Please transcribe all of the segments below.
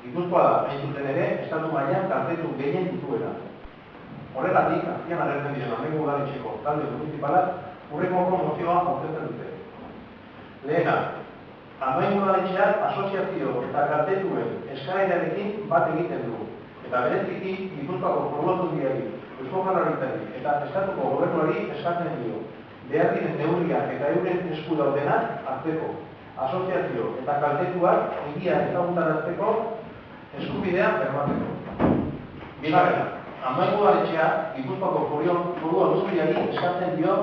Gipuzkoa da, hain zuzen ere, estatu mailan kaltetu gehien dituena. Horregatik, azpian agertzen diren Amaiur udaletxeko talde municipalak hurrengoko mozioa aurkezten dute. Lehena, Amaiur udaletxeak asoziazio eta kaltetuen eskaerarekin bat egiten du, eta bereziki Gipuzkoako Foru Aldundiari, Eusko Jaurlaritzari eta estatuko gobernuari eskatzen dio, behar diren neurriak eta euren esku daudenak hartzeko, asoziazio eta kaltetuak egia ezagutarazteko eskubidea bermatzeko. Bigarrena, Amaiur udaletxeak Gipuzkoako Foru Aldundiari eskatzen dio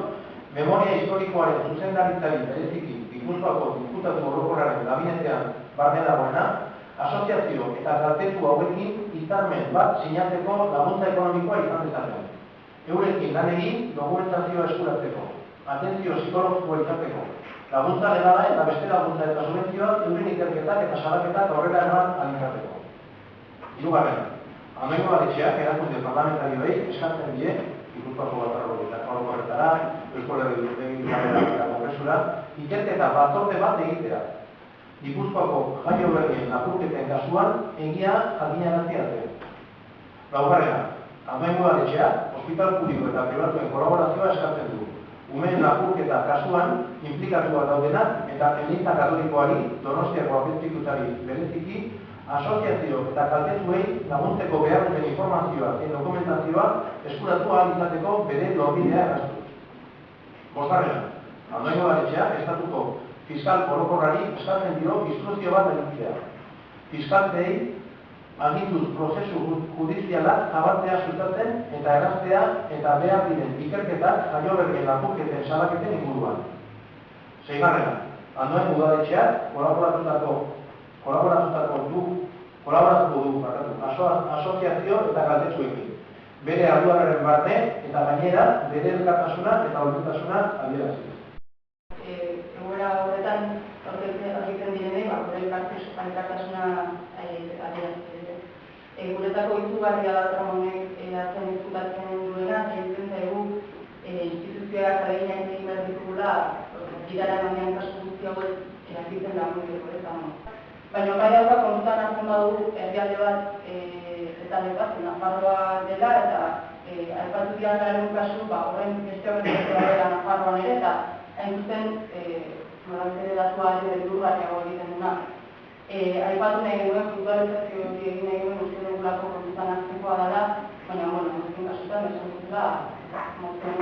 memoria historikoaren zuzendaritzari bereziki Gipuzkoako diputatu orokorraren gabinetean barne dagoena, asoziazio eta kaltetu hauekin hitzarmen bat sinatzeko laguntza ekonomikoa izan dezaten. Eurekin lan egin dokumentazioa eskuratzeko, atentzio psikologikoa izateko, laguntza legala eta beste laguntza eta subentzioak euren ikerketak eta salaketak aurrera eman ahal izateko. Hirugarrena, Amaiur udaletxeak erakunde parlamentarioei eskatzen die Gipuzkoako Batzar Orokorretara, Eusko Legebiltzarrera eta Kongresura, ikerketa batzorde bat egitea. Gipuzkoako jaioberrien lapurketen kasuan egia jakinaraztea zen. Laugarrena, Amaiur udaletxeak ospital publiko eta pribatuen kolaborazioa eskatzen du. Umeen lapurketa kasuan inplikatuak daudenak eta Eliza Katolikoari, Donostiako Apezpikutari bereziki, asoziazio eta kaltetuei laguntzeko behar duten informazioa eta dokumentazioa eskuratu ahal izateko bere lorbidea erraztuz. Bosgarrena, Amaiur udaletxeak estatuko fiskal orokorrari eskatzen dio instrukzio bat egitea. Fiskaltzei aginduz prozesu judizialak zabaltzea sustatzen eta erraztea eta behar diren ikerketak jaioberrien lapurketen salaketen inguruan. Seigarrena, Amaiur udaletxeak kolaboratuko du asoziazio eta kaltetuekin. Bere arduaren barne eta gainera bere elkartasuna eta hurbiltasuna adieraziz. Egoera horretan egiten direnei, gure elkartasuna adieraziz. Guretako izugarria da Tramonek atzen izkutatzen duena, egiten zaigu instituzioak alegina egin behar ditugula, bidara emanean kasu guzti hauek egiten laguntzeko. Baina bai hauka kontutan hartzen badu herrialde bat eta Nafarroa dela eta aipatu dian kasu, horren beste horretzea dela Nafarroan ere eta hain zuzen norantze datuari beldurgarriago egiten duna. Aipatu nahi genuen, puntualizazio hori egin nahi genuen uste dugulako kontutan hartzekoa dela, baina horrekin kasutan esan dutela mozioen